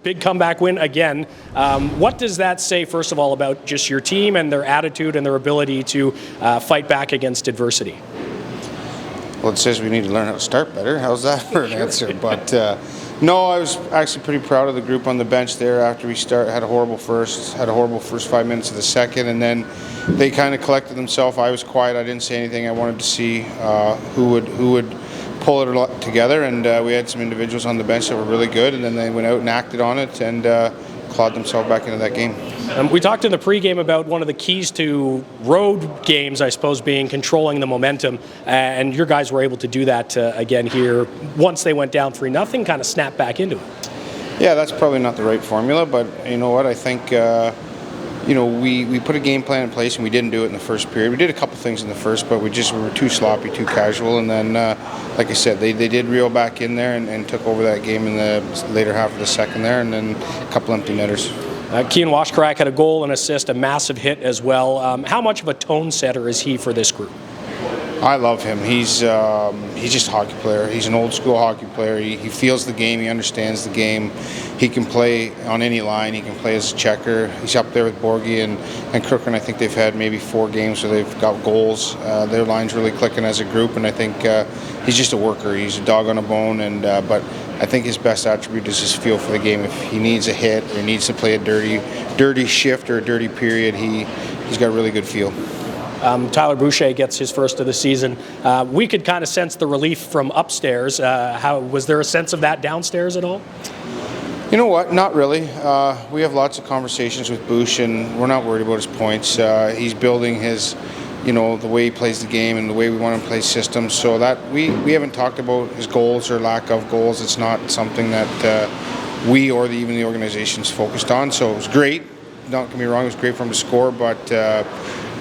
Big comeback win again. What does that say, first of all, about just your team and their attitude and their ability to fight back against adversity? Well, it says we need to learn how to start better. How's that for an answer? But no, I was actually pretty proud of the group on the bench there after we had a horrible first 5 minutes of the second, and then they kind of collected themselves. I was quiet. I didn't say anything. I wanted to see who would pull it together, and we had some individuals on the bench that were really good, and then they went out and acted on it and clawed themselves back into that game. We talked in the pregame about one of the keys to road games, I suppose, being controlling the momentum, and your guys were able to do that again here. Once they went down 3-0, kind of snapped back into it. Yeah, that's probably not the right formula, but you know what, I think we put a game plan in place and we didn't do it in the first period. We did a couple things in the first, but we were too sloppy, too casual, and then like I said, they did reel back in there and took over that game in the later half of the second there, and then a couple empty netters. Kean Washcrack had a goal, an assist, a massive hit as well. How much of a tone setter is he for this group? I love him. He's just a hockey player. He's an old school hockey player. He feels the game. He understands the game. He can play on any line. He can play as a checker. He's up there with Borgie and Crooker. I think they've had maybe 4 games where they've got goals. Their line's really clicking as a group, and I think he's just a worker. He's a dog on a bone, but I think his best attribute is his feel for the game. If he needs a hit or he needs to play a dirty shift or a dirty period, he's got a really good feel. Tyler Boucher gets his first of the season. We could kind of sense the relief from upstairs. Was there a sense of that downstairs at all? You know what? Not really. We have lots of conversations with Bouch, and we're not worried about his points. He's building his, the way he plays the game and the way we want him to play systems. So that we haven't talked about his goals or lack of goals. It's not something that we or even the organization's focused on. So it was great. Don't get me wrong. It was great for him to score, but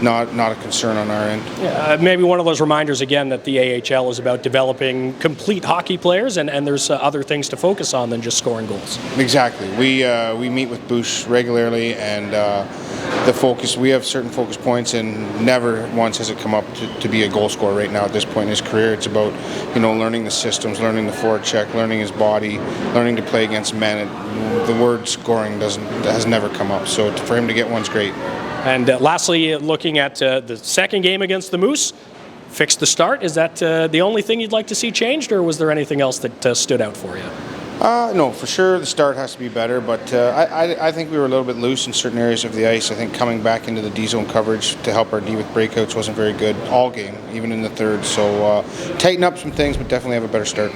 not a concern on our end. Yeah, maybe one of those reminders again that the AHL is about developing complete hockey players, and there's other things to focus on than just scoring goals. Exactly. We meet with Bouch regularly, and we have certain focus points, and never once has it come up to be a goal scorer right now at this point in his career. It's about learning the systems, learning the forecheck, learning his body, learning to play against men. The word scoring has never come up, so for him to get one's great. And lastly, looking at the second game against the Moose, fixed the start. Is that the only thing you'd like to see changed, or was there anything else that stood out for you? No, for sure the start has to be better, but I think we were a little bit loose in certain areas of the ice. I think coming back into the D-zone coverage to help our D with breakouts wasn't very good all game, even in the third. So tighten up some things, but definitely have a better start.